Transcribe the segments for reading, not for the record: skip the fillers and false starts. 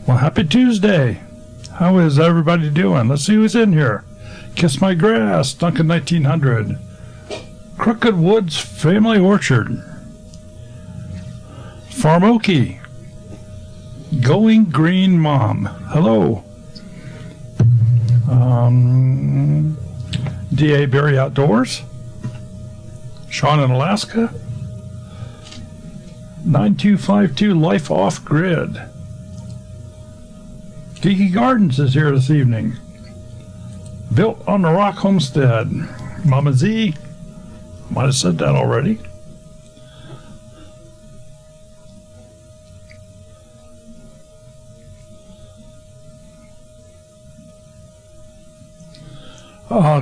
Well, happy Tuesday. How is everybody doing? Let's see who's in here. Kiss My Grass, Duncan 1900. Crooked Woods Family Orchard. Farm Okie. Going Green Mom. Hello. D.A. Berry Outdoors. Sean in Alaska. 9252 Life Off Grid. Geeky Gardens is here this evening. Built on the Rock Homestead. Mama Z. Might have said that already.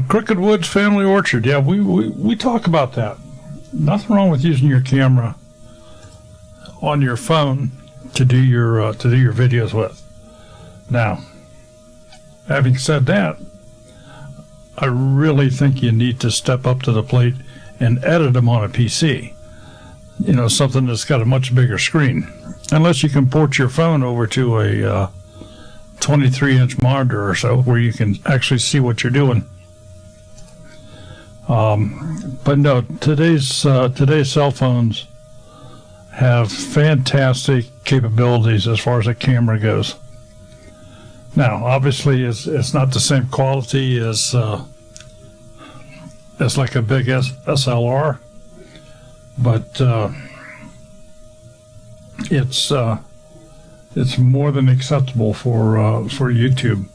Crooked Woods Family Orchard. Yeah, we talk about that. Nothing wrong with using your camera on your phone to do your videos with. Now, having said that, I really think you need to step up to the plate and edit them on a PC. You know, something that's got a much bigger screen. Unless you can port your phone over to a 23-inch monitor or so, where you can actually see what you're doing. But no, today's cell phones have fantastic capabilities as far as the camera goes. Now, obviously, it's not the same quality as like a big SLR, but it's more than acceptable for YouTube.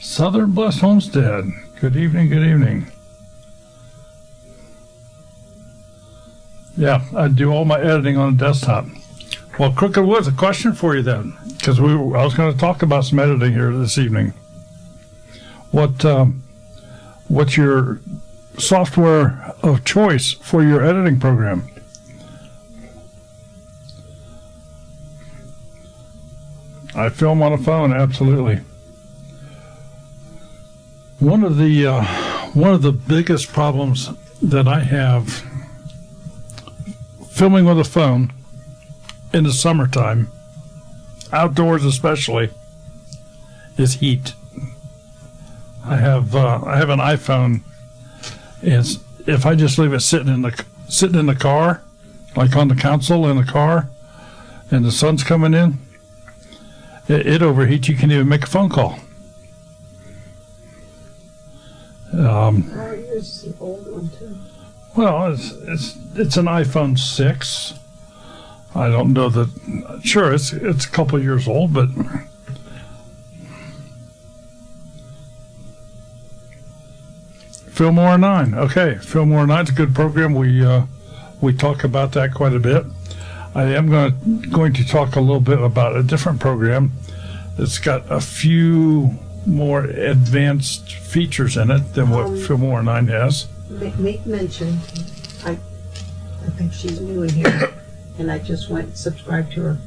Southern Blessed Homestead. Good evening, good evening. Yeah, I do all my editing on a desktop. Well, Crooked Woods, a question for you then, because I was going to talk about some editing here this evening. What's your software of choice for your editing program? I film on a phone, absolutely. One of the biggest problems that I have filming with a phone in the summertime, outdoors especially, is heat. I have an iPhone, and if I just leave it sitting in the car, like on the console in the car, and the sun's coming in, it overheats. You can't even make a phone call. Yours is an old one too. Well, it's an iPhone 6. I don't know that. Sure, it's a couple of years old, but Filmora 9. Okay, Filmora 9 is a good program. We talk about that quite a bit. I am going to talk a little bit about a different program that's got a few more advanced features in it than what Filmora 9 has. Make mention. I think she's new in here, and I just went and subscribed to her.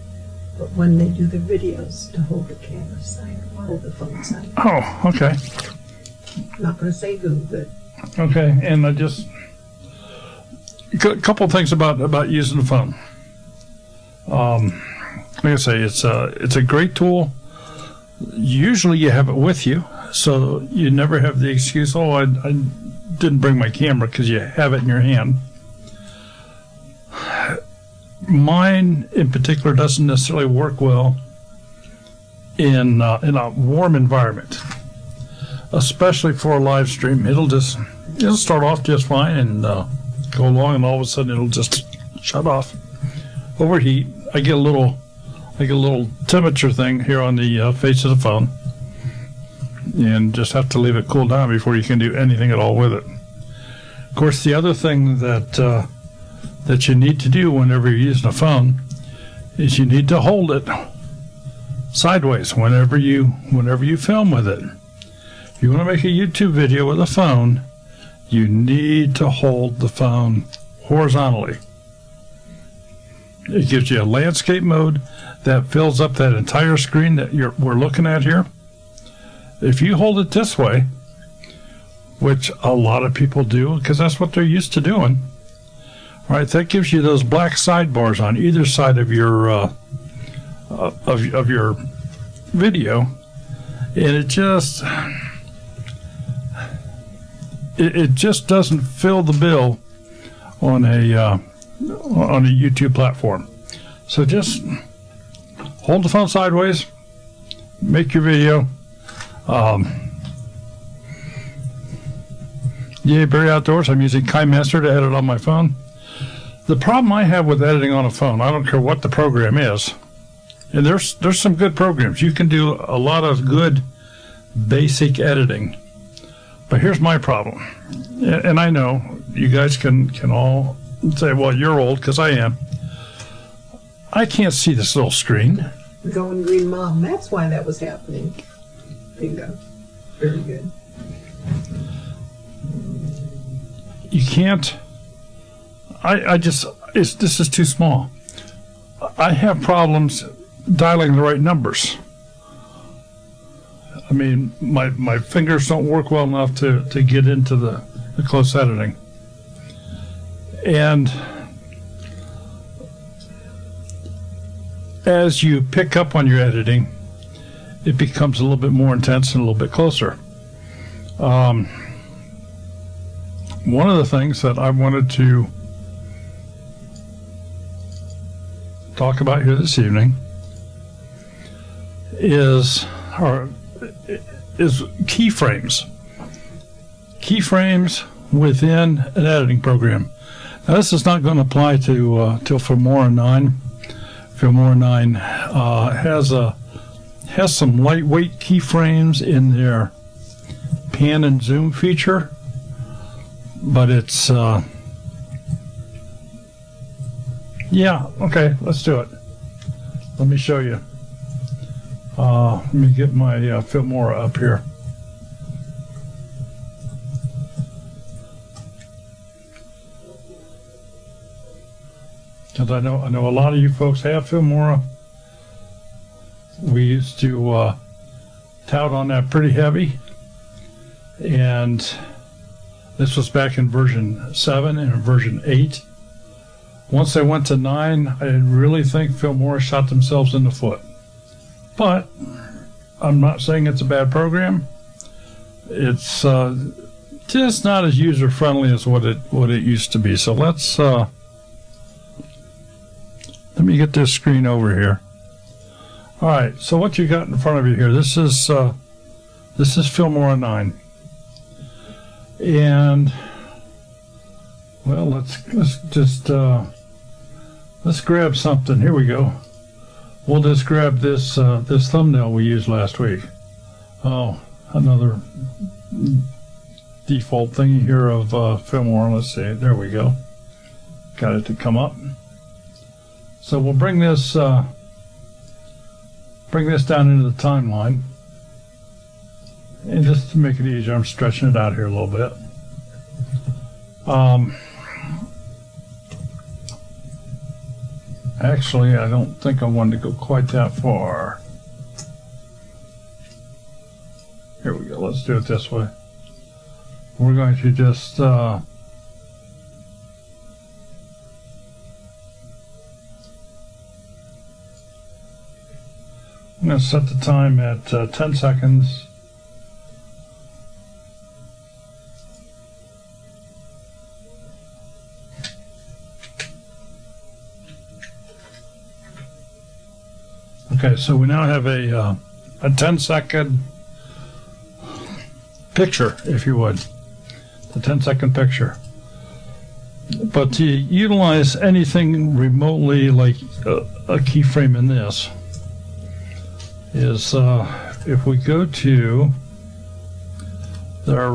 But when they do the videos, to hold the camera side, hold the phone side. Oh, okay. I'm not going to say who, but okay. And I just a couple things about using the phone. Like I say, it's a great tool. Usually you have it with you, so you never have the excuse, oh, I didn't bring my camera, because you have it in your hand. Mine, in particular, doesn't necessarily work well in a warm environment, especially for a live stream. It'll start off just fine and go along, and all of a sudden it'll just shut off, overheat. I get a little temperature thing here on the face of the phone, and just have to leave it cool down before you can do anything at all with it. Of course, the other thing that you need to do whenever you're using a phone is you need to hold it sideways whenever you film with it. If you want to make a YouTube video with a phone, you need to hold the phone horizontally. It gives you a landscape mode that fills up that entire screen that we're looking at here. If you hold it this way, which a lot of people do because that's what they're used to doing, All right, that gives you those black sidebars on either side of your of your video, and it just doesn't fill the bill on a YouTube platform. So just hold the phone sideways, make your video. Yay, Barry Outdoors. I'm using KineMaster to edit on my phone. The problem I have with editing on a phone, I don't care what the program is, and there's some good programs. You can do a lot of good basic editing. But here's my problem. And I know you guys can all say, well, you're old, because I am. I can't see this little screen. Going green mom. That's why that was happening. Bingo. Very good. You can't. This is too small. I have problems dialing the right numbers. I mean, my fingers don't work well enough to get into the close editing. And as you pick up on your editing, it becomes a little bit more intense and a little bit closer. One of the things that I wanted to talk about here this evening is keyframes. Keyframes within an editing program. Now, this is not going to apply to Filmora 9. Filmora 9 has some lightweight keyframes in their pan and zoom feature, but it's yeah, okay, let's do it. Let me show you. Let me get my Filmora up here. Because I know a lot of you folks have Filmora. We used to tout on that pretty heavy, and this was back in version 7 and version 8. Once they went to 9, I really think Filmora shot themselves in the foot. But I'm not saying it's a bad program. It's just not as user friendly as what it used to be. So let me get this screen over here. All right. So what you got in front of you here? This is Filmora 9, and well, let's just let's grab something. Here we go. We'll just grab this this thumbnail we used last week. Oh, another default thingy here of Filmora. Let's see. There we go. Got it to come up. So we'll bring this down into the timeline, and just to make it easier, I'm stretching it out here a little bit. Actually, I don't think I wanted to go quite that far. Here we go. Let's do it this way. We're going to just I'm going to set the time at 10 seconds. Okay, so we now have a 10-second picture, if you would. The 10-second picture. But to utilize anything remotely like a keyframe in this is if we go to their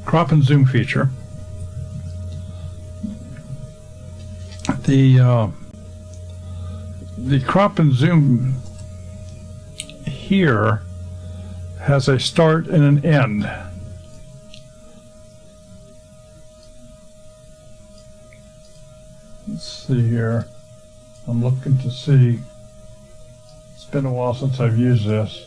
crop and zoom feature, the crop and zoom here has a start and an end. Let's see here. I'm looking to see. It's been a while since I've used this.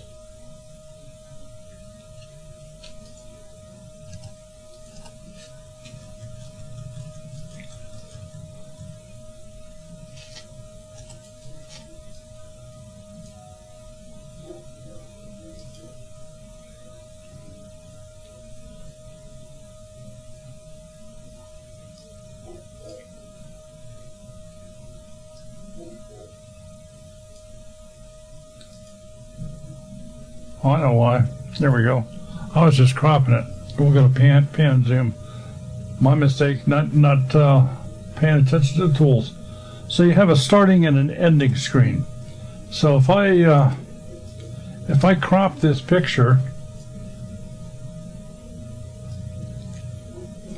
Oh, I know why. There we go. I was just cropping it. We're going to pan and zoom. My mistake, not paying attention to the tools. So you have a starting and an ending screen. So if I crop this picture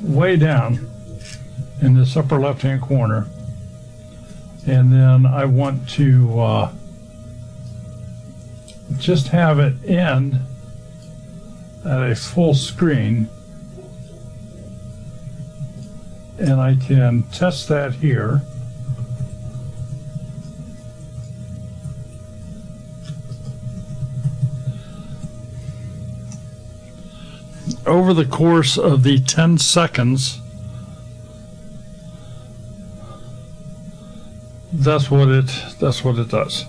way down in this upper left-hand corner, and then I want to just have it end at a full screen, and I can test that here. Over the course of the 10 seconds, that's what it does.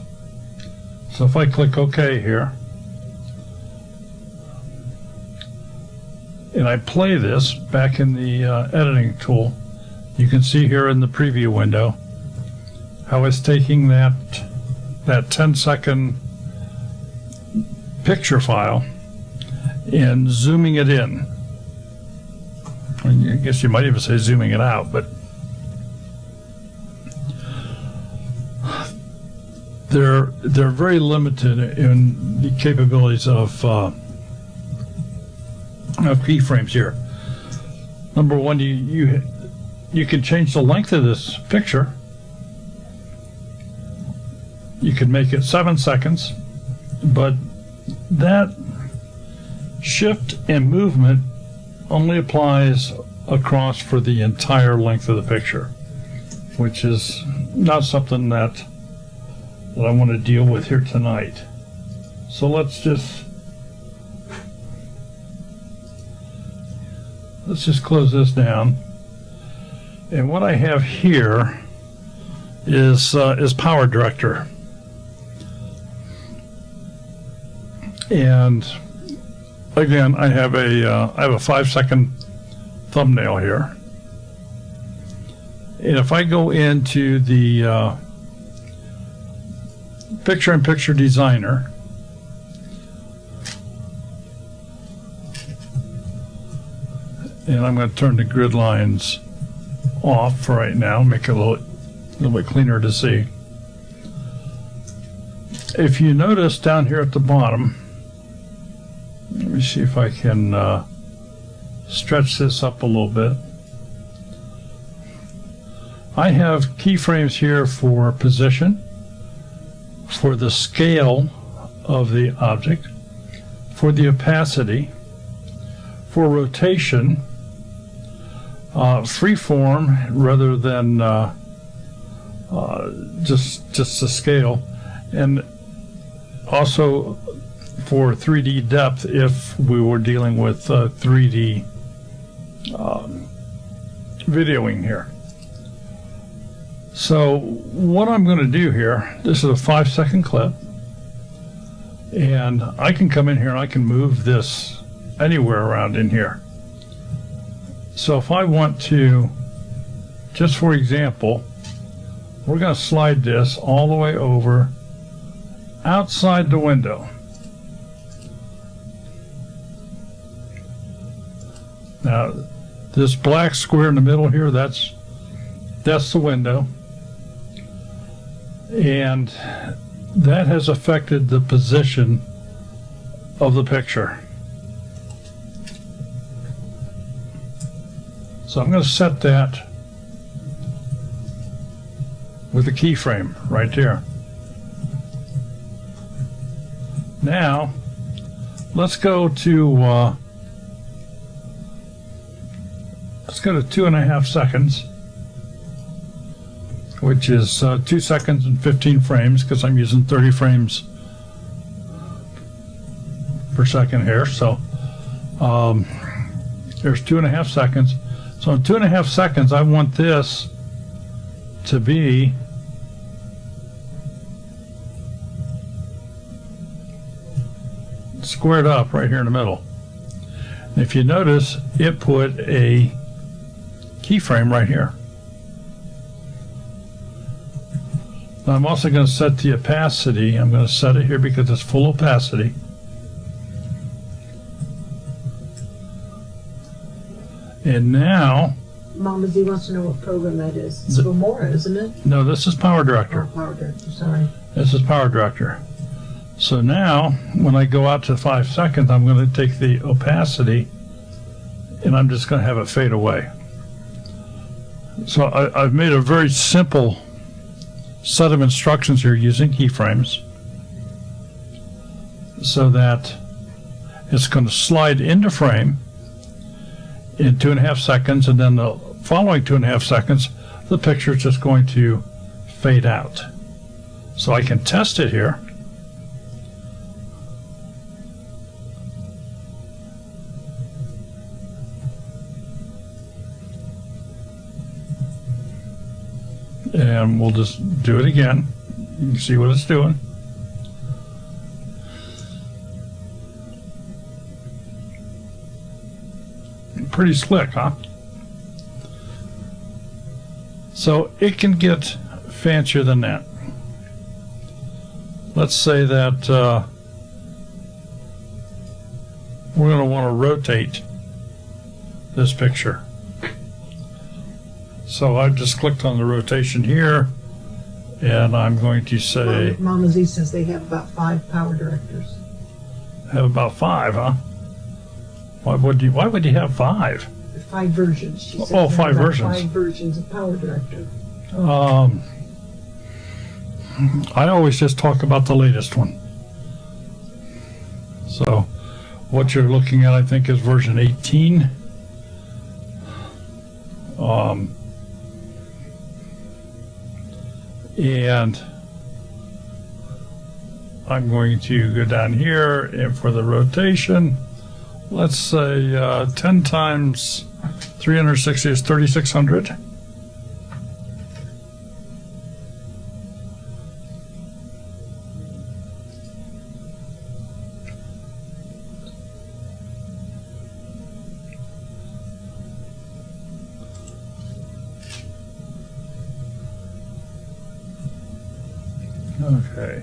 So if I click OK here, and I play this back in the editing tool, you can see here in the preview window how it's taking that 10-second picture file and zooming it in. I guess you might even say zooming it out, but they're very limited in the capabilities of keyframes here. Number one, you can change the length of this picture. You can make it 7 seconds, but that shift and movement only applies across for the entire length of the picture, which is not something that I want to deal with here tonight. So let's just close this down. And what I have here is Power Director. And again, I have a 5-second thumbnail here. And if I go into the Picture-in-Picture Designer, and I'm going to turn the grid lines off for right now, make it a little bit cleaner to see. If you notice down here at the bottom, let me see if I can stretch this up a little bit. I have keyframes here for position, for the scale of the object, for the opacity, for rotation, freeform rather than just the scale, and also for 3D depth if we were dealing with 3D videoing here. So what I'm going to do here, this is a 5-second clip, and I can come in here and I can move this anywhere around in here. So if I want to, just for example, we're going to slide this all the way over outside the window. Now, this black square in the middle here, that's the window. And that has affected the position of the picture. So I'm going to set that with a keyframe right there. Now, let's go to 2.5 seconds, which is 2 seconds and 15 frames, because I'm using 30 frames per second here. So there's 2.5 seconds. So in 2.5 seconds, I want this to be squared up right here in the middle. And if you notice, it put a keyframe right here. Now I'm also going to set the opacity. I'm going to set it here because it's full opacity. And now, Mama Z wants to know what program that is. It's Filmora, isn't it? no, this is Power Director. Oh, Power Director, sorry. This is Power Director. So now, when I go out to 5 seconds, I'm going to take the opacity and I'm just going to have it fade away. So I've made a very simple set of instructions here using keyframes so that it's going to slide into frame in 2.5 seconds, and then the following 2.5 seconds, the picture is just going to fade out. So I can test it here. And we'll just do it again. You can see what it's doing. Pretty slick, huh? So it can get fancier than that. Let's say that we're going to want to rotate this picture. So I've just clicked on the rotation here, and I'm going to say... Mama Z says they have about 5 Power Directors. Have about 5, huh? Why would you have 5? 5 versions, she said. Oh, There are 5 about versions. 5 versions of Power Director. I always just talk about the latest one. So what you're looking at, I think, is version 18. And I'm going to go down here, and for the rotation, let's say 10 times 360 is 3,600. Okay.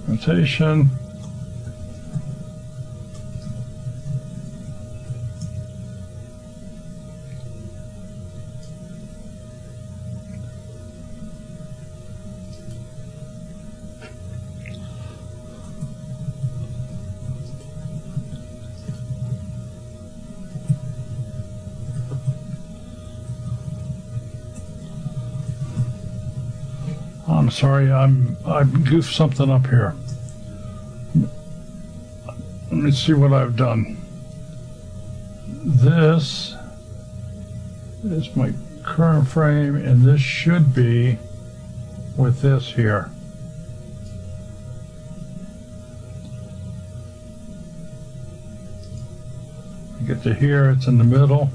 Rotation. I'm sorry, I've goofed something up here. Let me see what I've done. This is my current frame, and this should be with this here. I get to here, it's in the middle.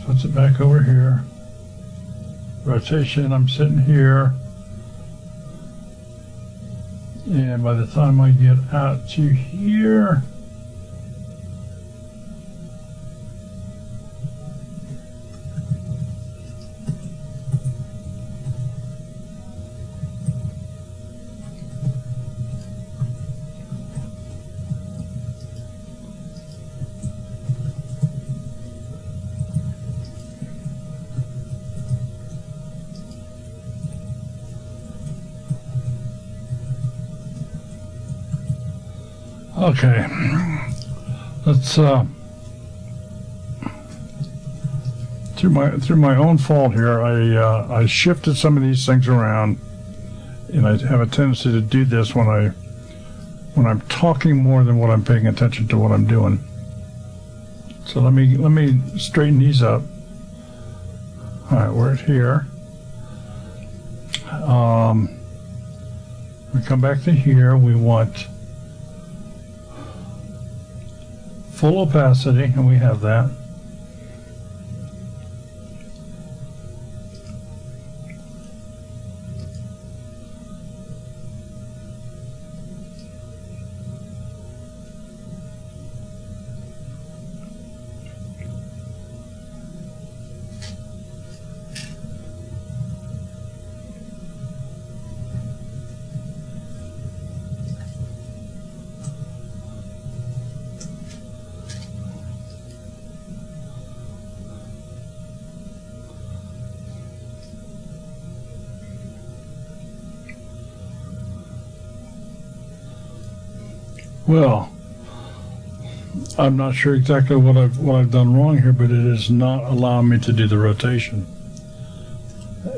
Puts it back over here. Rotation, I'm sitting here. And by the time I get out to here, okay, let's through my own fault here, I shifted some of these things around, and I have a tendency to do this when I'm talking more than what I'm paying attention to what I'm doing. So let me straighten these up. All right, we're at here. We come back to here. We want full opacity, and we have that. Well, I'm not sure exactly what I've done wrong here, but it is not allowing me to do the rotation,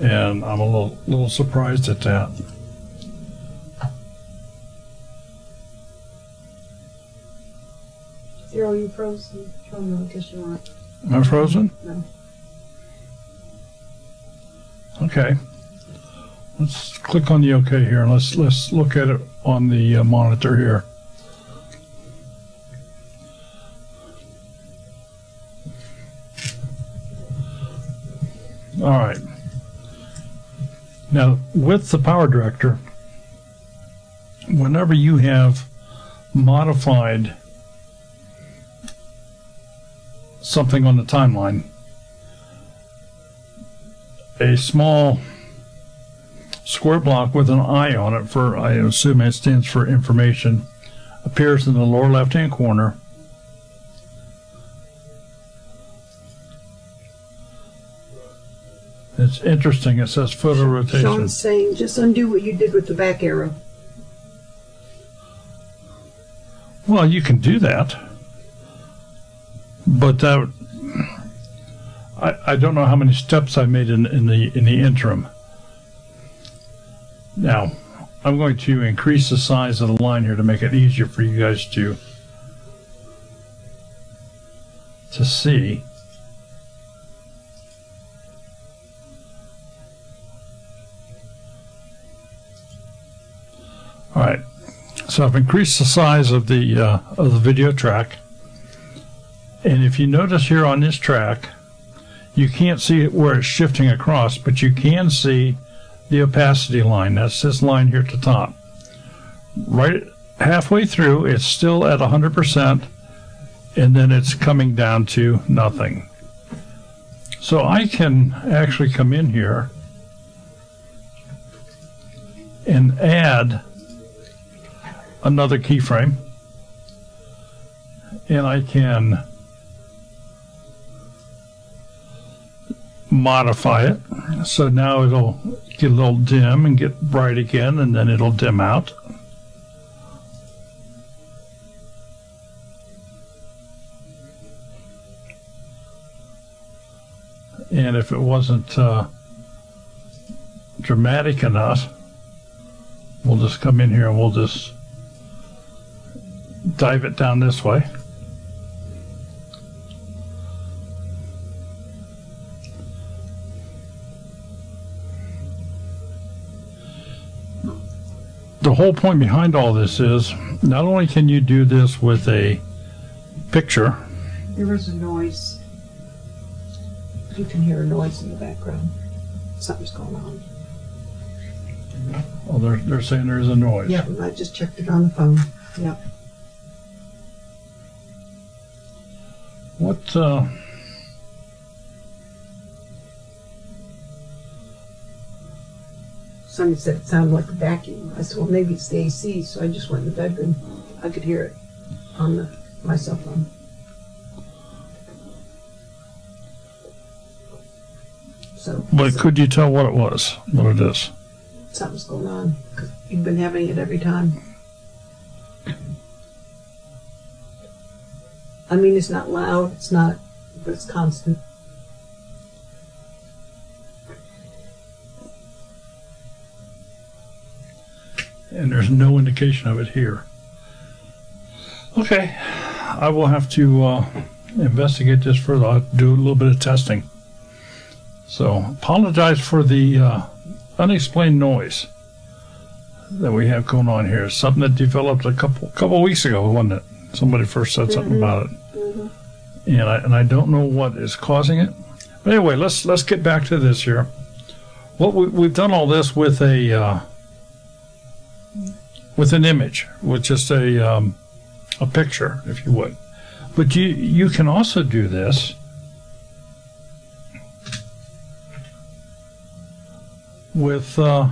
and I'm a little surprised at that. Zero, you frozen? Oh, no, I guess you aren't. Am I frozen? No. Okay. Let's click on the OK here, and let's look at it on the monitor here. All right. Now, with the Power Director, whenever you have modified something on the timeline, a small square block with an I on it, for I assume it stands for information, appears in the lower left-hand corner. It's interesting. It says photo rotation. Sean's saying just undo what you did with the back arrow. Well, you can do that, but that, I don't know how many steps I made in the interim. Now, I'm going to increase the size of the line here to make it easier for you guys to see. All right, so I've increased the size of the video track, and if you notice here on this track, you can't see it where it's shifting across, but you can see the opacity line. That's this line here at the top. Right halfway through, it's still at 100%, and then it's coming down to nothing. So I can actually come in here and add another keyframe, and I can modify it. So now it'll get a little dim and get bright again, and then it'll dim out. And if it wasn't dramatic enough, we'll just come in here and we'll just dive it down this way. The whole point behind all this is not only can you do this with a picture. There is a noise. You can hear a noise in the background. Something's going on. Oh, they're saying there's a noise. Yeah, I just checked it on the phone. Yep. What, Sonny said it sounded like a vacuum. I said, well, maybe it's the AC, so I just went in the bedroom. I could hear it on my cell phone. So, but could you tell what it was, what it is? Something's going on, because you've been having it every time. I mean, it's not loud, it's not, but it's constant. And there's no indication of it here. Okay, I will have to investigate this further. I'll have to do a little bit of testing. So, apologize for the unexplained noise that we have going on here. It's something that developed a couple weeks ago, wasn't it? Somebody first said something about it. Mm-hmm. And I don't know what is causing it. But anyway, let's get back to this here. Well, we've done all this with an image, with just a picture, if you would. But you can also do this with a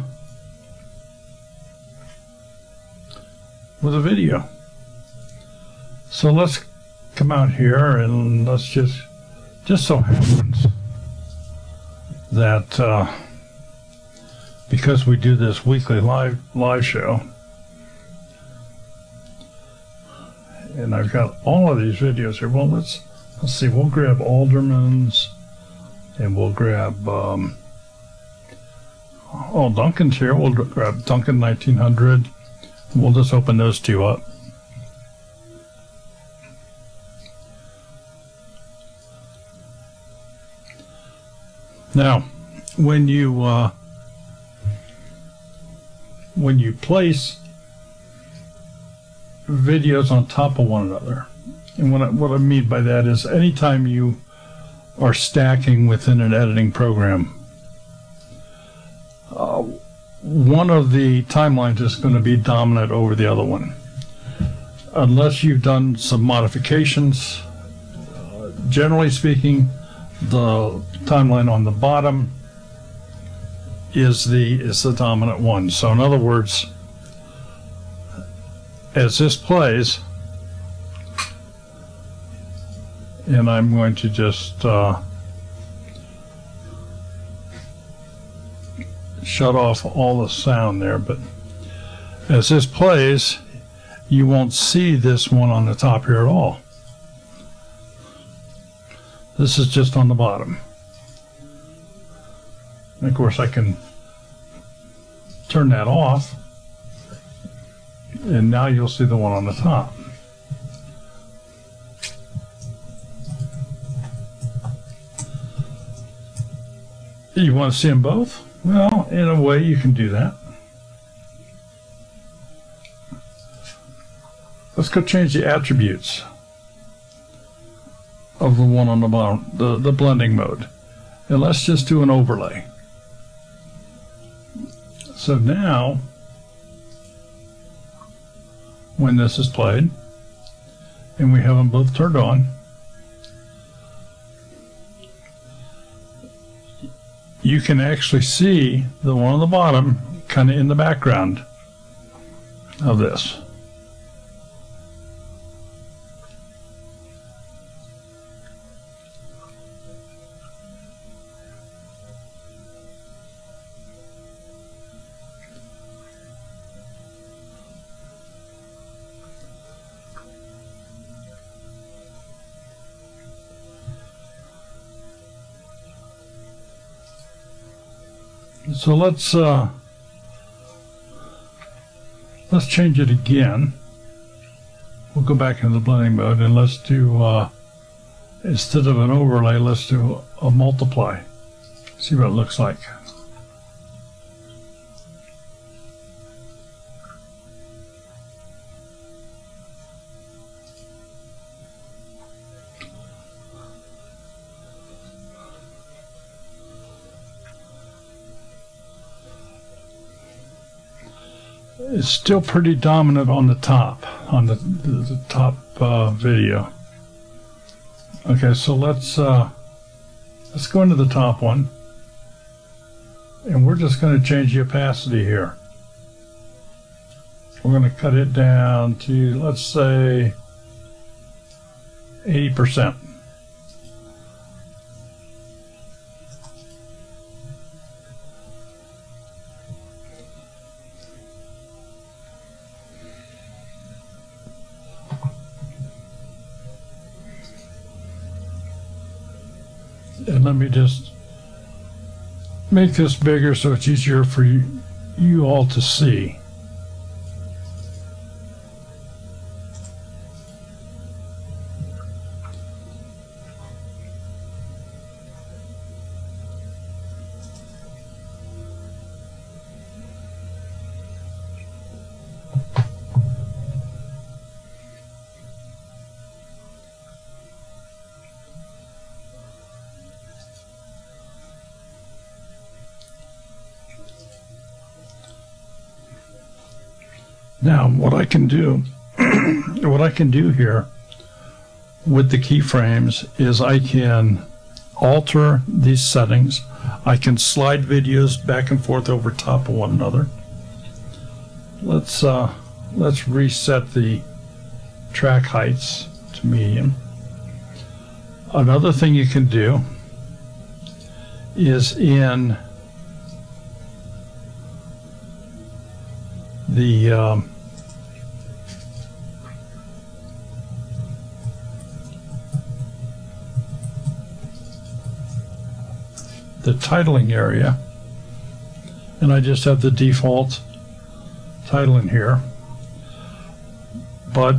video. So let's come out here and let's just so happens that because we do this weekly live show, And I've got all of these videos here. Well, let's see. We'll grab Alderman's, and we'll grab Duncan's here. We'll grab Duncan 1900. We'll just open those two up. Now, when you place videos on top of one another, and what I mean by that is anytime you are stacking within an editing program, one of the timelines is going to be dominant over the other one, unless you've done some modifications. Generally speaking, the timeline on the bottom is the dominant one. So in other words, as this plays, and I'm going to just shut off all the sound there, but as this plays, you won't see this one on the top here at all. This is just on the bottom. And of course I can turn that off, and now you'll see the one on the top. You want to see them both? Well, in a way you can do that. Let's go change the attributes of the one on the bottom, the blending mode. And let's just do an overlay. So now, when this is played, and we have them both turned on, you can actually see the one on the bottom kind of in the background of this. So let's change it again. We'll go back into the blending mode, and let's do instead of an overlay, let's do a multiply. See what it looks like. It's still pretty dominant on the top, on the top video. Okay, so let's go into the top one, and we're just going to change the opacity here. We're going to cut it down to, let's say, 80%. And let me just make this bigger so it's easier for you all to see. Now, what I can do here with the keyframes is I can alter these settings. I can slide videos back and forth over top of one another. Let's reset the track heights to medium. Another thing you can do is in the the titling area, and I just have the default title in here. But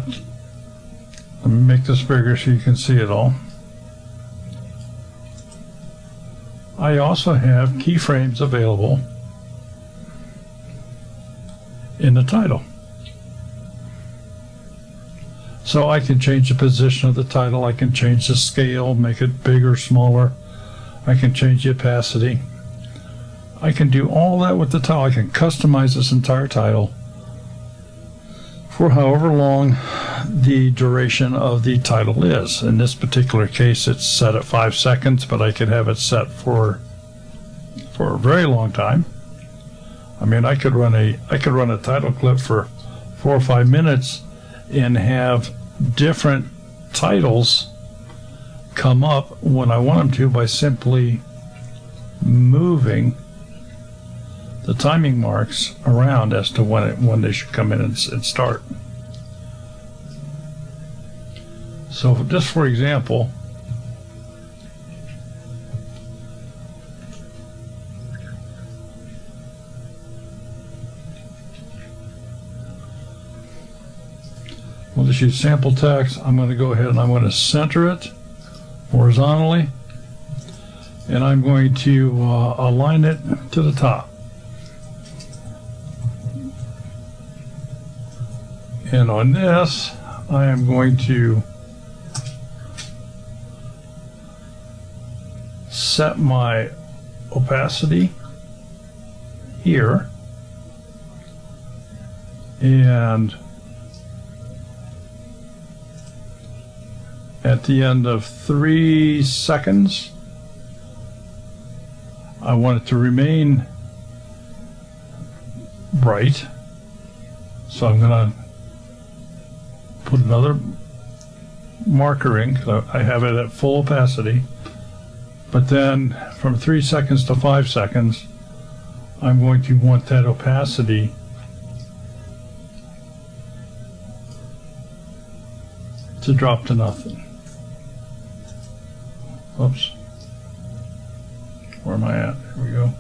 let me make this bigger so you can see it all. I also have keyframes available in the title. So I can change the position of the title, I can change the scale, make it bigger, smaller, I can change the opacity. I can do all that with the title. I can customize this entire title for however long the duration of the title is. In this particular case, it's set at 5 seconds, but I could have it set for a very long time. I mean, I could run a title clip for 4 or 5 minutes and have different titles come up when I want them to by simply moving the timing marks around as to when they should come in and start. So just for example, we'll just use sample text. I'm going to go ahead and I'm going to center it horizontally, and I'm going to align it to the top. And on this, I am going to set my opacity here, and at the end of 3 seconds, I want it to remain bright. So I'm going to put another marker in, because I have it at full opacity. But then from 3 seconds to 5 seconds, I'm going to want that opacity to drop to nothing. Oops. Where am I at? Here we go.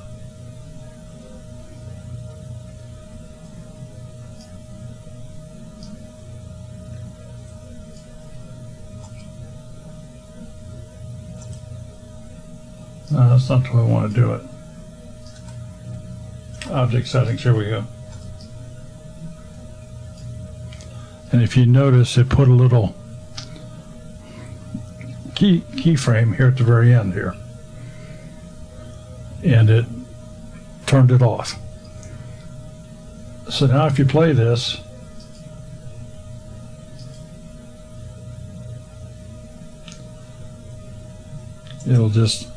No, that's not the way I want to do it. Object settings, here we go. And if you notice, it put a little keyframe here at the very end here. And it turned it off. So now if you play this, it'll just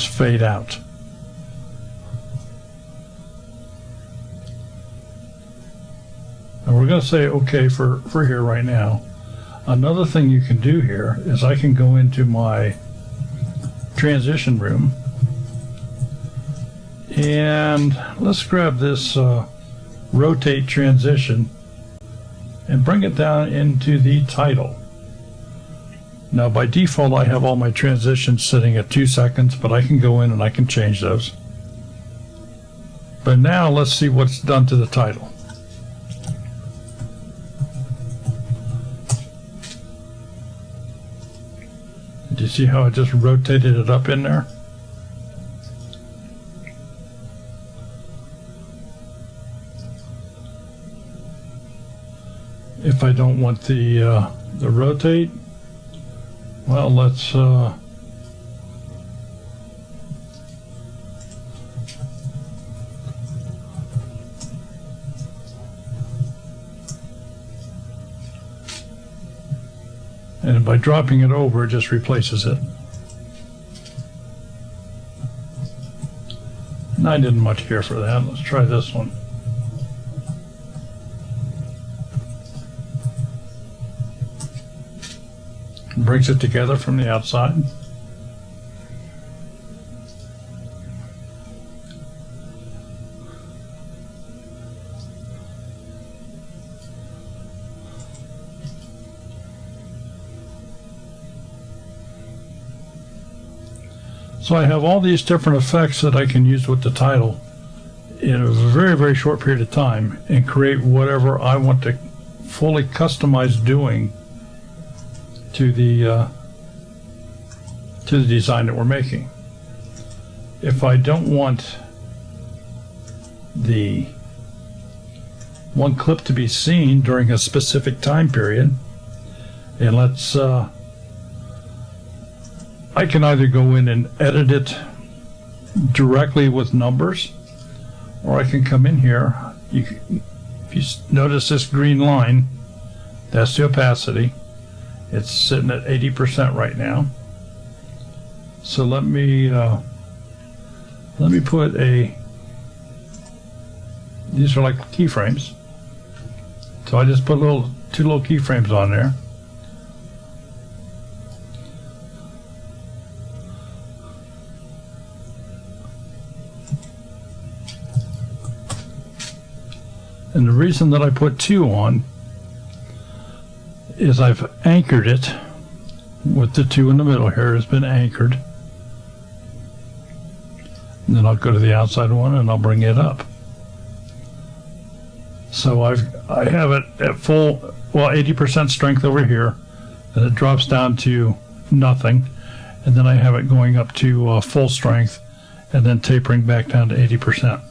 fade out. And we're going to say okay for here right now. Another thing you can do here is I can go into my transition room, and let's grab this rotate transition and bring it down into the title. Now by default I have all my transitions sitting at 2 seconds, but I can go in and I can change those. But now let's see what's done to the title. Did you see how I just rotated it up in there? If I don't want the rotate, well, let's and by dropping it over, it just replaces it. And I didn't much care for that. Let's try this one. Brings it together from the outside. So I have all these different effects that I can use with the title in a very, very short period of time and create whatever I want to fully customize doing to the design that we're making. If I don't want the one clip to be seen during a specific time period, and I can either go in and edit it directly with numbers, or I can come in here. If you notice this green line, that's the opacity. It's sitting at 80% right now. So let me put these are like keyframes. So I just put two little keyframes on there. And the reason that I put 2 on is I've anchored it with the 2 in the middle here has been anchored. And then I'll go to the outside one and I'll bring it up. So I have it at full, 80% strength over here, and it drops down to nothing, and then I have it going up to full strength and then tapering back down to 80%.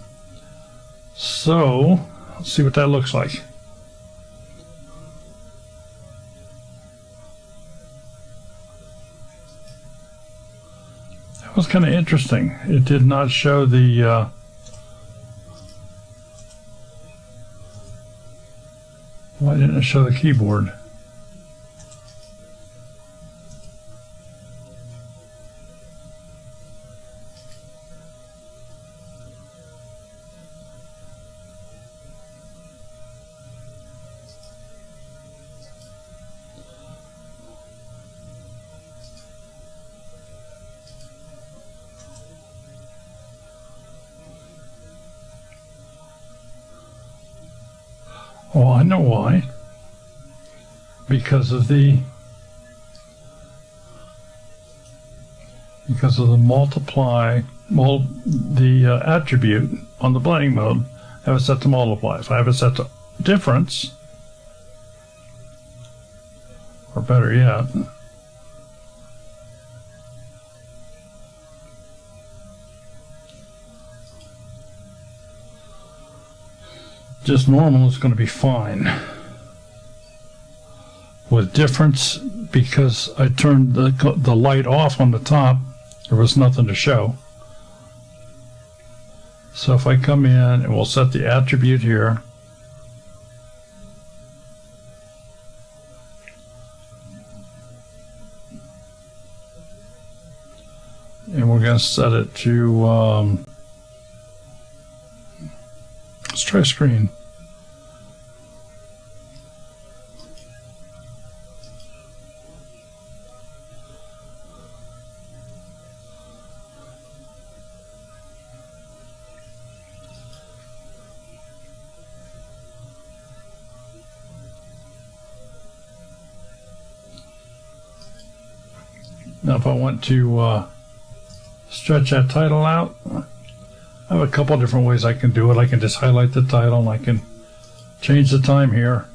So let's see what that looks like. That was kind of interesting. It did not show the why didn't it show the keyboard? Oh, I know why. Because of the attribute on the blending mode. I have it set to multiply. If I have it set to difference, or better yet, just normal is going to be fine. With difference, because I turned the light off on the top, there was nothing to show. So if I come in and we'll set the attribute here, and we're going to set it to let's try screen. Now if I want to stretch that title out, I have a couple different ways I can do it. I can just highlight the title and I can change the time here.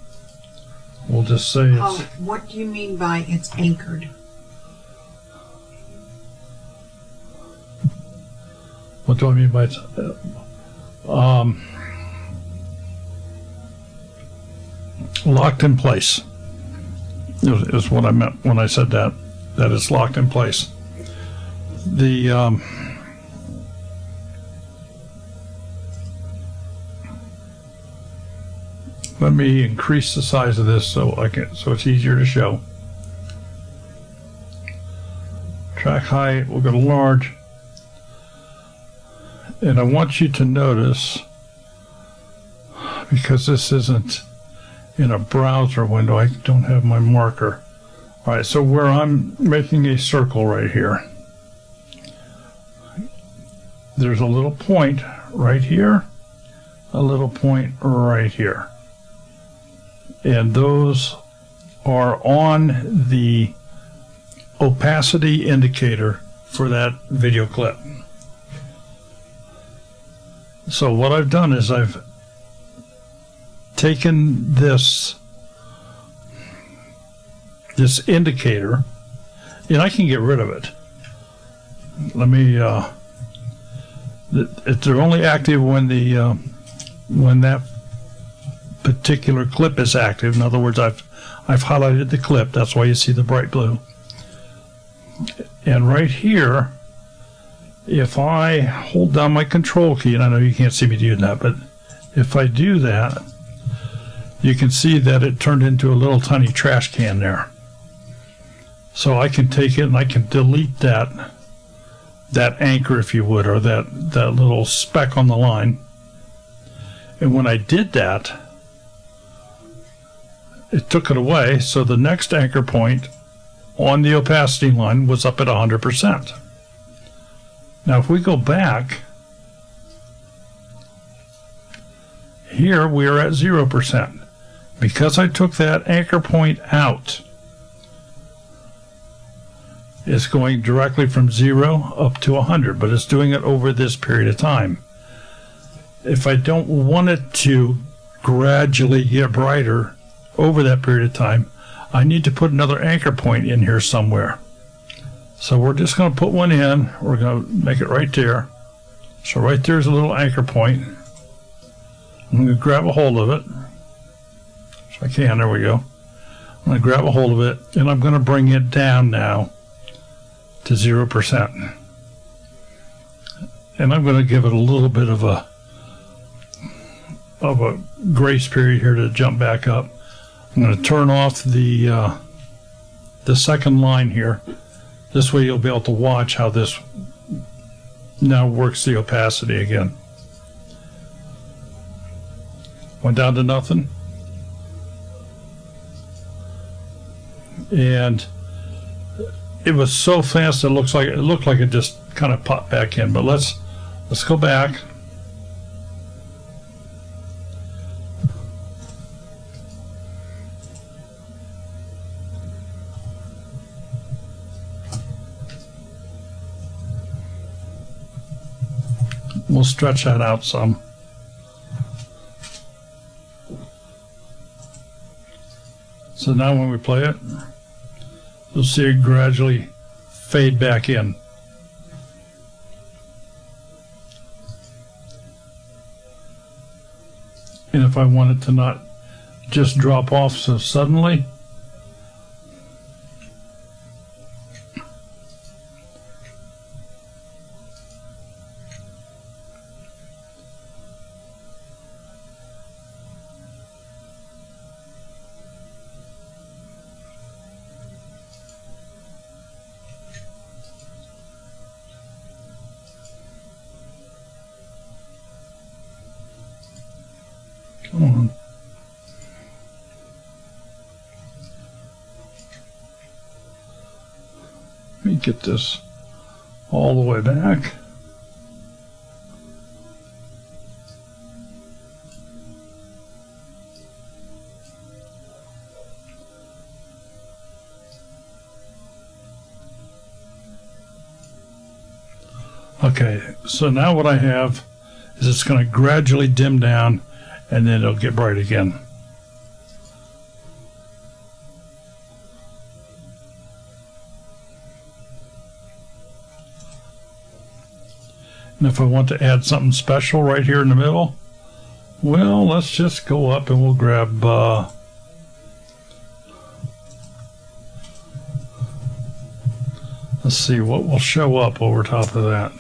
We'll just say it's... What do you mean by it's anchored? What do I mean by it's... locked in place is what I meant when I said that it's locked in place. The let me increase the size of this so it's easier to show. Track height, we'll go to large. And I want you to notice, because this isn't in a browser window, I don't have my marker. All right, so where I'm making a circle right here, there's a little point right here, a little point right here. And those are on the opacity indicator for that video clip. So what I've done is I've taken this indicator, and I can get rid of it. Let me, they're only active when that particular clip is active. In other words, I've highlighted the clip. That's why you see the bright blue. And right here, if I hold down my control key, and I know you can't see me doing that, but if I do that, you can see that it turned into a little tiny trash can there. So I can take it and I can delete that anchor, if you would, or that little speck on the line. And when I did that, it took it away, so the next anchor point on the opacity line was up at 100%. Now if we go back, here we are at 0%. Because I took that anchor point out, it's going directly from 0 up to 100, but it's doing it over this period of time. If I don't want it to gradually get brighter over that period of time, I need to put another anchor point in here somewhere. So we're just going to put one in. We're going to make it right there. So right there's a little anchor point. I'm going to grab a hold of it. If I can, there we go. I'm going to grab a hold of it, and I'm going to bring it down now to 0%. And I'm going to give it a little bit of a grace period here to jump back up. I'm going to turn off the second line here. This way you'll be able to watch how this now works the opacity again. Went down to nothing. And it was so fast it looked like it just kind of popped back in. But let's go back. We'll stretch that out some. So now when we play it, you'll see it gradually fade back in. And if I want it to not just drop off so suddenly, come on. Let me get this all the way back. Okay, so now what I have is it's going to gradually dim down and then it'll get bright again. And if I want to add something special right here in the middle, well, let's just go up and we'll grab let's see what will show up over top of that.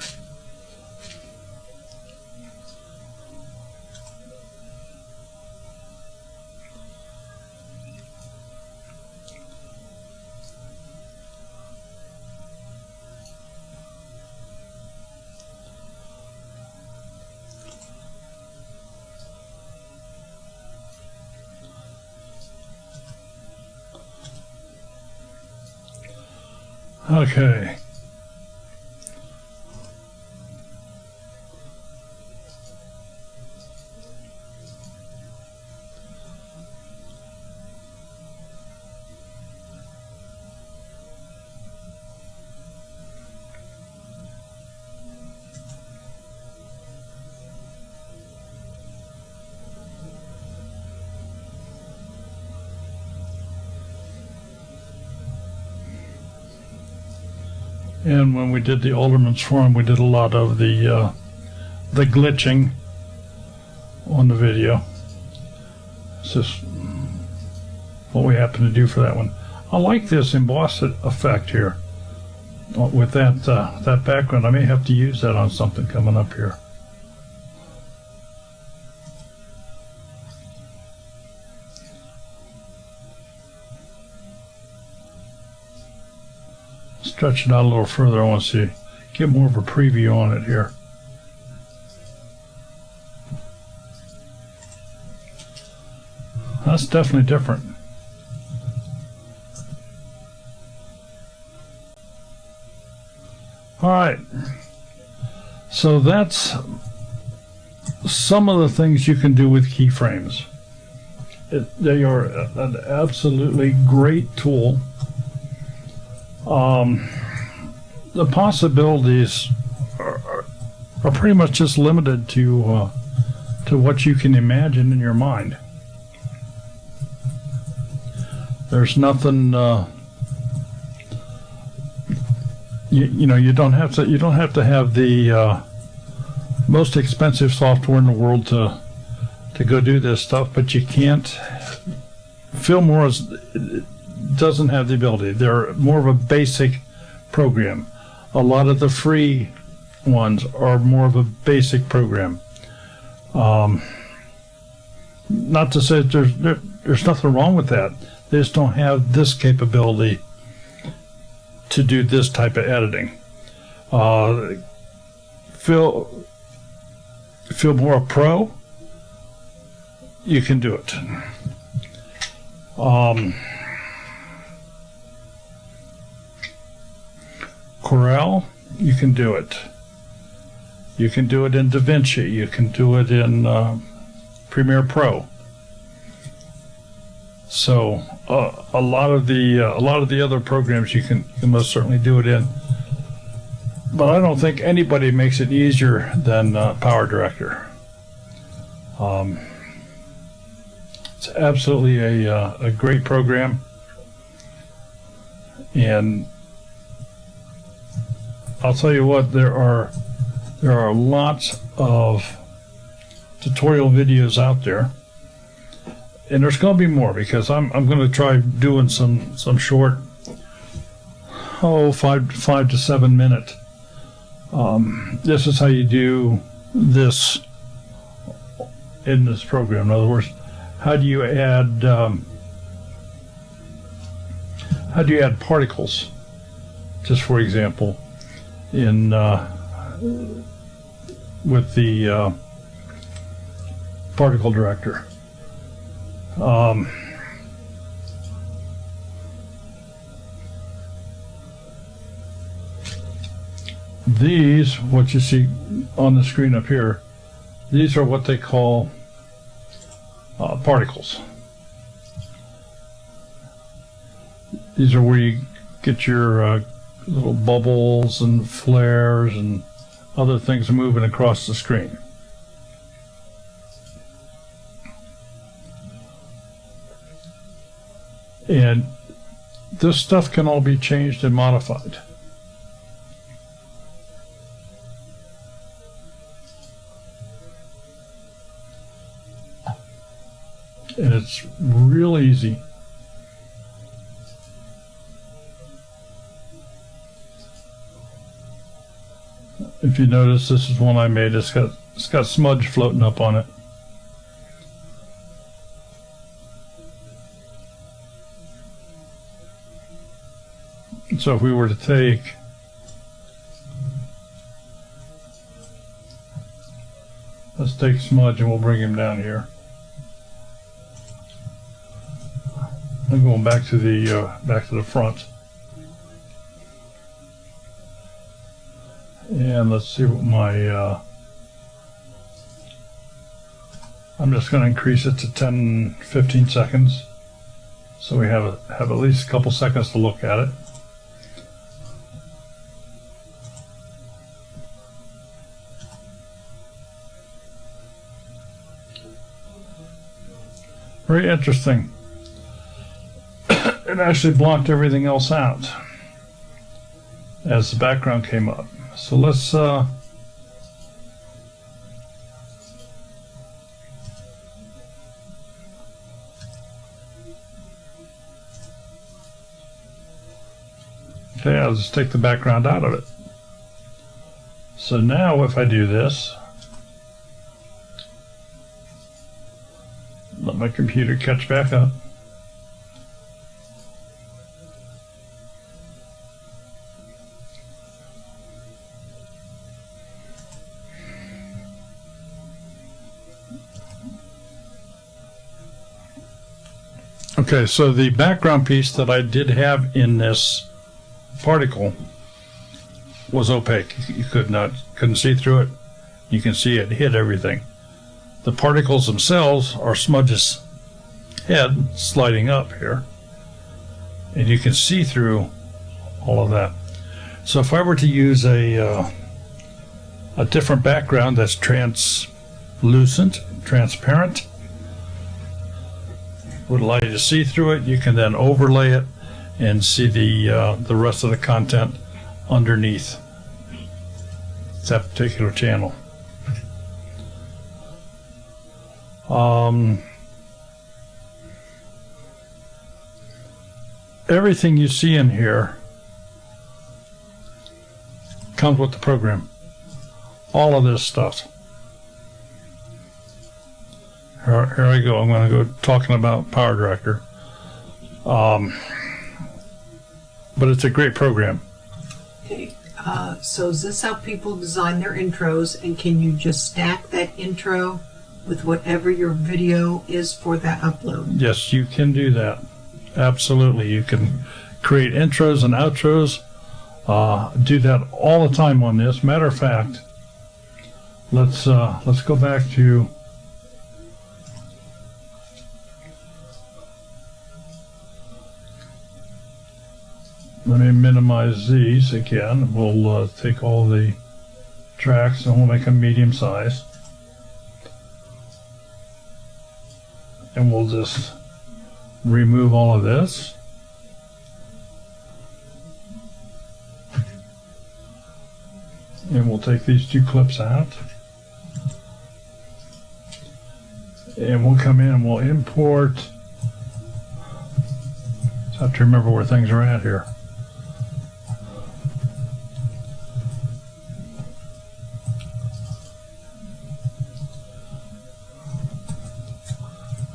Okay. And when we did the Alderman's Forum, we did a lot of the glitching on the video. It's just what we happen to do for that one. I like this embossed effect here with that background. I may have to use that on something coming up here. Stretch it out a little further. I want to see, get more of a preview on it here. That's definitely different. All right. So that's some of the things you can do with keyframes. They are an absolutely great tool. The possibilities are pretty much just limited to what you can imagine in your mind. There's nothing, you don't have to have the most expensive software in the world to go do this stuff, but you can't. Filmora doesn't have the ability. They're more of a basic program. A lot of the free ones are more of a basic program. Not to say there's nothing wrong with that. They just don't have this capability to do this type of editing. Filmora Pro, you can do it. Corel, you can do it. You can do it in DaVinci. You can do it in Premiere Pro. So a lot of the other programs you can most certainly do it in. But I don't think anybody makes it easier than Power Director. It's absolutely a great program, and I'll tell you what, there are lots of tutorial videos out there, and there's going to be more, because I'm going to try doing some short, 5 to 7 minute. This is how you do this in this program. In other words, how do you add particles? Just for example, in with the particle director. These, what you see on the screen up here, these are what they call particles. These are where you get your little bubbles and flares and other things moving across the screen. And this stuff can all be changed and modified. And it's real easy. If you notice, this is one I made. It's got smudge floating up on it. So if we were to take let's take smudge and we'll bring him down here. I'm going back to the front. And let's see what my I'm just going to increase it to 10-15 seconds, so we have at least a couple seconds to look at it. Very interesting. It actually blocked everything else out. as the background came up. So let's okay, I'll just take the background out of it. So now if I do this, let my computer catch back up. Okay, so the background piece that I did have in this particle was opaque. You couldn't see through it. You can see it hit everything. The particles themselves are Smudge's head sliding up here, and you can see through all of that. So if I were to use a different background that's translucent, transparent, would allow you to see through it, you can then overlay it and see the rest of the content underneath that particular channel. Everything you see in here comes with the program. All of this stuff. Here I go. I'm going to go talking about Power Director. But it's a great program. Okay. So is this how people design their intros, and can you just stack that intro with whatever your video is for that upload? Yes, you can do that. Absolutely. You can create intros and outros. Do that all the time on this. Matter of fact, let's go back to let me minimize these again. We'll take all the tracks and we'll make them medium size. And we'll just remove all of this. And we'll take these two clips out. And we'll come in and we'll import. Just have to remember where things are at here.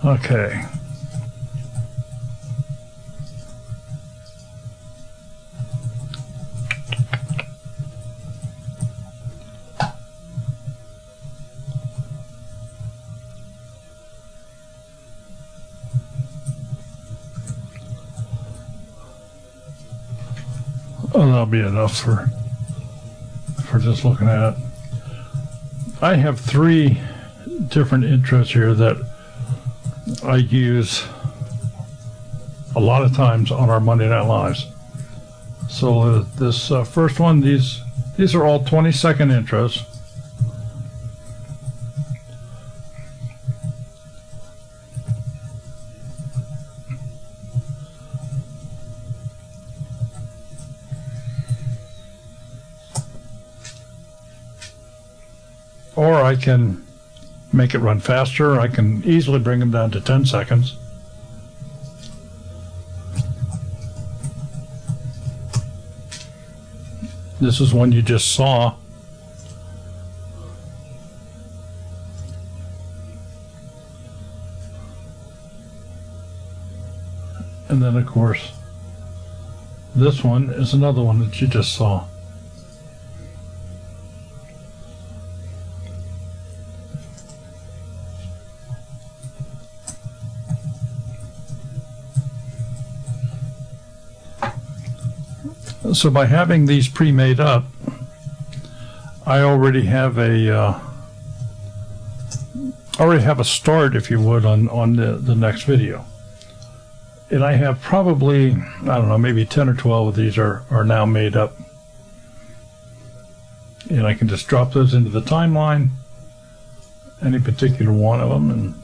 Okay. Oh, that'll be enough for just looking at it. I have 3 different intros here that I use a lot of times on our Monday Night Lives. So this first one, these are all 20-second intros. Or I can make it run faster. I can easily bring them down to 10 seconds. This is one you just saw. And then of course, this one is another one that you just saw. So by having these pre-made up, I already have a start, if you would, on the next video. And I have probably, I don't know, maybe 10 or 12 of these are now made up. And I can just drop those into the timeline, any particular one of them, and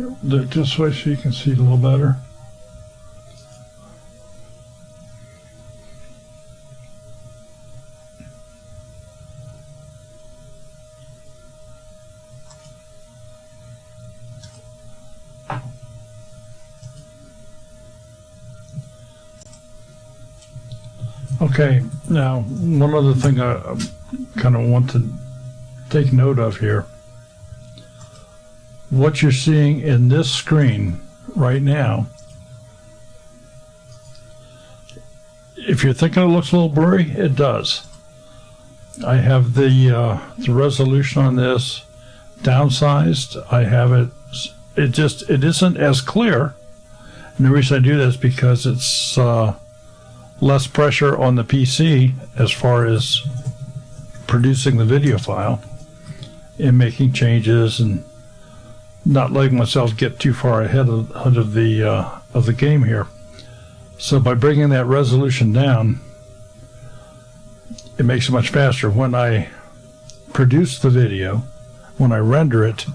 Do it this way so you can see it a little better. Okay, now one other thing I kind of want to take note of here. What you're seeing in this screen right now, if you're thinking it looks a little blurry, it does. I have the resolution on this downsized. I have it isn't as clear. And the reason I do that is because it's less pressure on the PC as far as producing the video file and making changes and not letting myself get too far ahead of the game here. So by bringing that resolution down, it makes it much faster. When I produce the video, when I render it,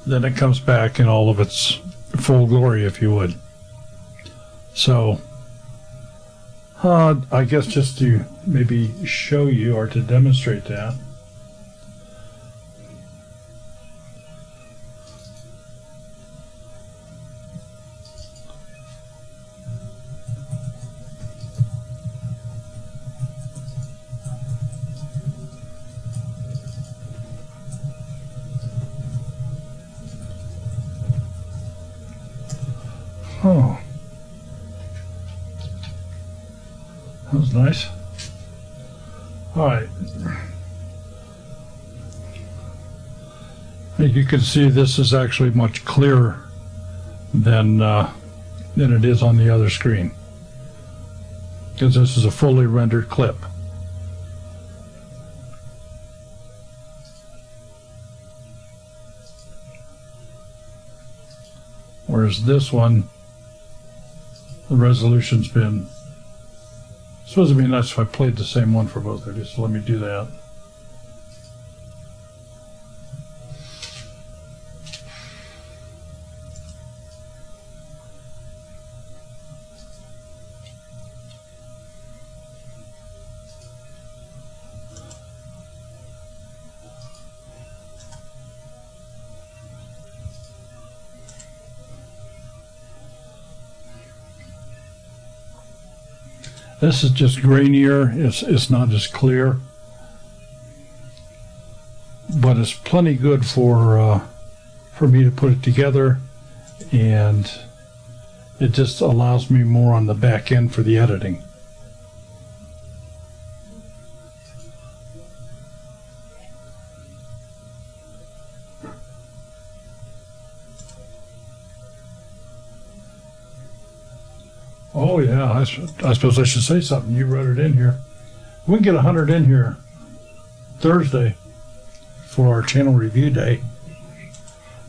then it comes back in all of its full glory, if you would. So I guess just to maybe show you or to demonstrate that. Oh. That was nice. All right. You can see this is actually much clearer than it is on the other screen, because this is a fully rendered clip. Whereas this one, the resolution's been. I suppose it'd be nice if I played the same one for both of you, so let me do that. This is just grainier, it's not as clear, but it's plenty good for me to put it together, and it just allows me more on the back end for the editing. Oh yeah, I suppose I should say something. You wrote it in here. We can get 100 in here Thursday for our channel review day.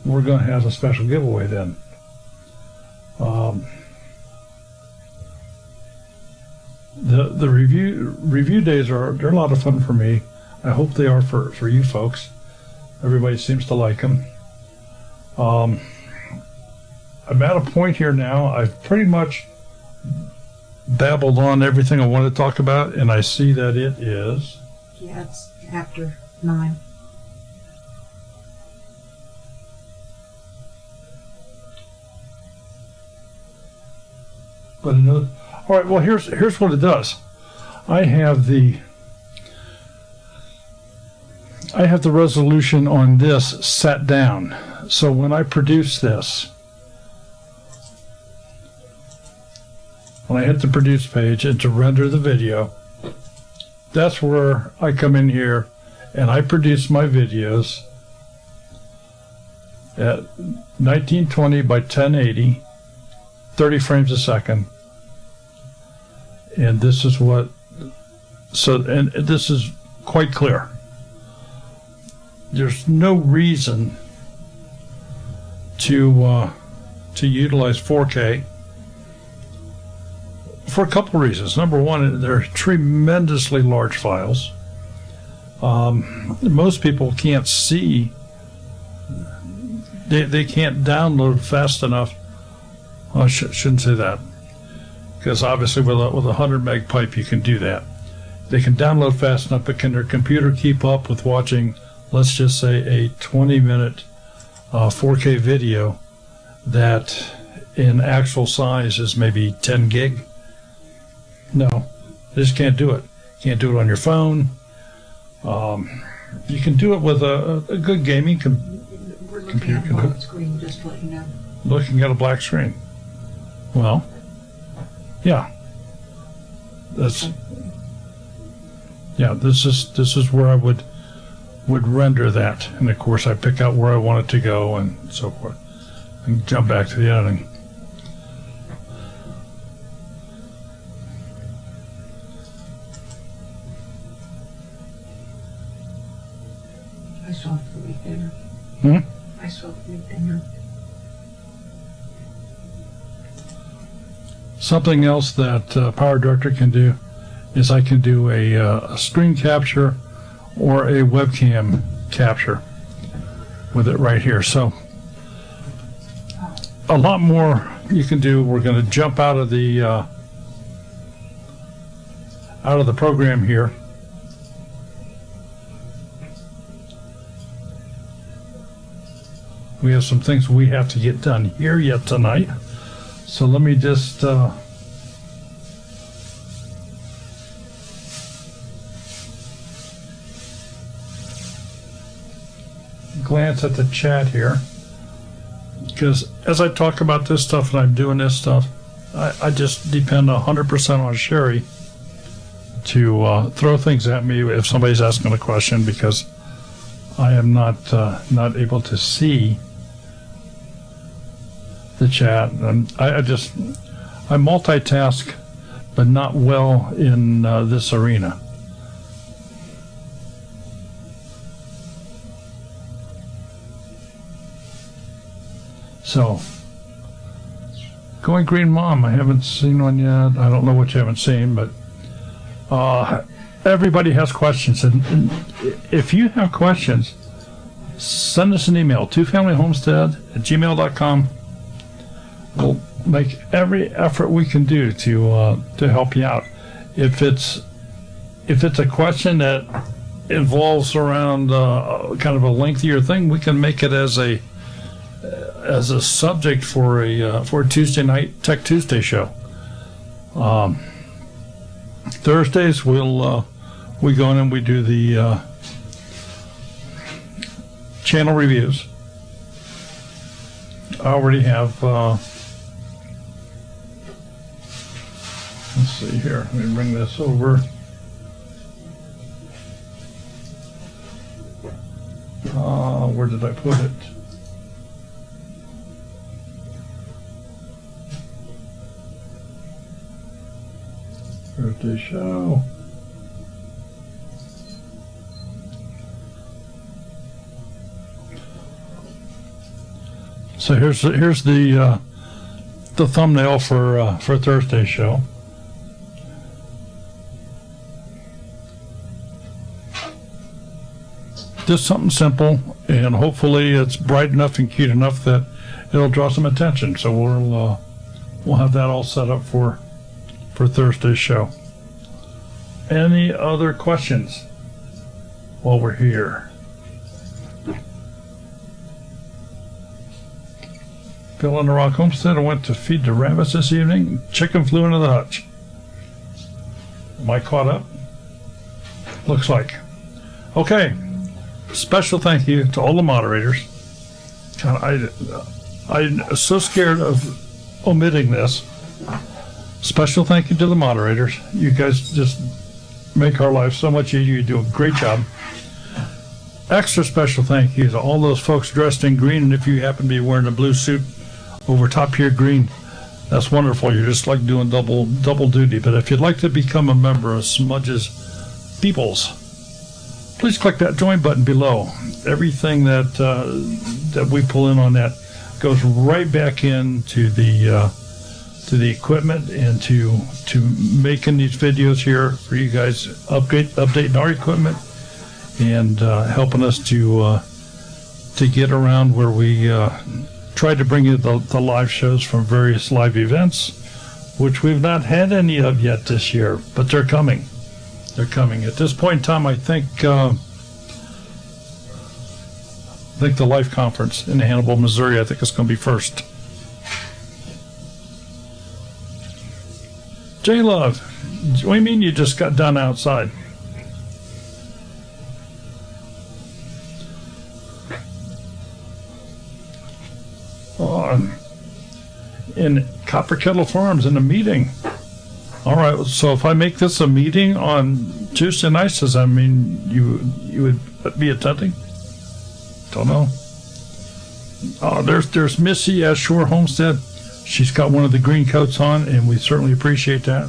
We're going to have a special giveaway then. The review days they're a lot of fun for me. I hope they are for you folks. Everybody seems to like them. I'm at a point here now. I've pretty much babbled on everything I want to talk about, and I see that it is. Yeah, it's after 9. But another. All right. Well, here's what it does. I have the resolution on this set down. So when I produce this, when I hit the produce page and to render the video, that's where I come in here and I produce my videos at 1920 by 1080, 30 frames a second. And this is what, and this is quite clear. There's no reason to utilize 4K. For a couple of reasons. Number one, they're tremendously large files. Most people can't see they can't download fast enough. Well, I shouldn't say that, because obviously with a 100 meg pipe you can do that. They can download fast enough, but can their computer keep up with watching, let's just say, a 20-minute 4K video that in actual size is maybe 10 gig? No, they just can't do it. Can't do it on your phone. You can do it with a good gaming We're looking at a black screen, just to let you know. Looking at a black screen. Well, yeah. This is where I would render that, and of course I pick out where I want it to go and so forth, and jump back to the editing. I saw it for me dinner. I saw it for me dinner. Something else that Power Director can do is I can do a screen capture or a webcam capture with it right here. So a lot more you can do. We're going to jump out of the program here. We have some things we have to get done here yet tonight. So let me just glance at the chat here, because as I talk about this stuff and I'm doing this stuff, I just depend 100% on Sherry to throw things at me if somebody's asking a question, because I am not able to see the chat. And I multitask, but not well in this arena. So, Going Green Mom, I haven't seen one yet. I don't know what you haven't seen, but everybody has questions. And if you have questions, send us an email, twofamilyhomestead@gmail.com. We'll make every effort we can do to help you out. If it's a question that involves around kind of a lengthier thing, we can make it as a subject for a Tuesday night Tech Tuesday show. Thursdays we go in and we do the channel reviews. I already have. Let's see here. Let me bring this over. Where did I put it? Birthday show. So here's the thumbnail for Thursday's show. Just something simple, and hopefully it's bright enough and cute enough that it'll draw some attention. So we'll have that all set up for Thursday's show. Any other questions while we're here? Bill in the Rock Homestead, I went to feed the rabbits this evening. Chicken flew into the hutch. Am I caught up? Looks like. Okay. Special thank you to all the moderators. God, I'm so scared of omitting this. Special thank you to the moderators. You guys just make our life so much easier. You do a great job. Extra special thank you to all those folks dressed in green, and if you happen to be wearing a blue suit over top here green, that's wonderful. You're just like doing double duty. But if you'd like to become a member of Smudge's Peoples, please click that join button below. Everything that we pull in on that goes right back into the equipment and to making these videos here for you guys, updating our equipment and helping us to to get around where we tried to bring you the live shows from various live events, which we've not had any of yet this year, but they're coming. They're coming. At this point in time, I think the Life Conference in Hannibal, Missouri, I think is going to be first. J-Love, what do you mean you just got done outside? In Copper Kettle Farms in a meeting. All right, so if I make this a meeting on Tuesday nights, does that mean you would be attending? Don't know. There's Missy at Shore Homestead. She's got one of the green coats on, and we certainly appreciate that.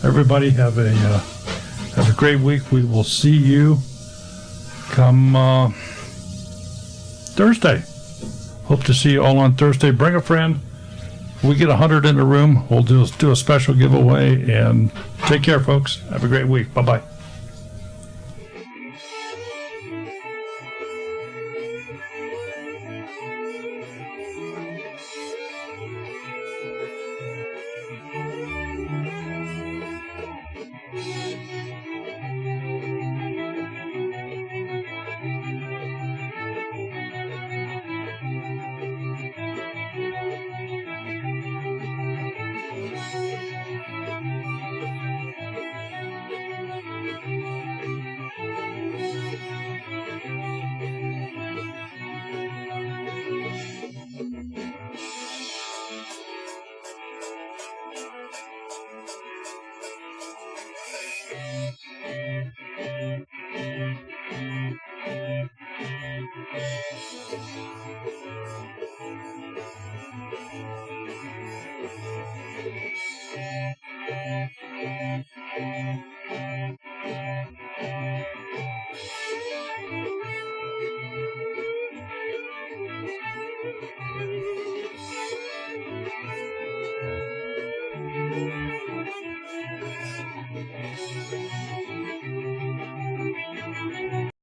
Everybody have a great week. We will see you come Thursday. Hope to see you all on Thursday. Bring a friend. If we get 100 in the room, we'll do a special giveaway. And take care, folks. Have a great week. Bye-bye.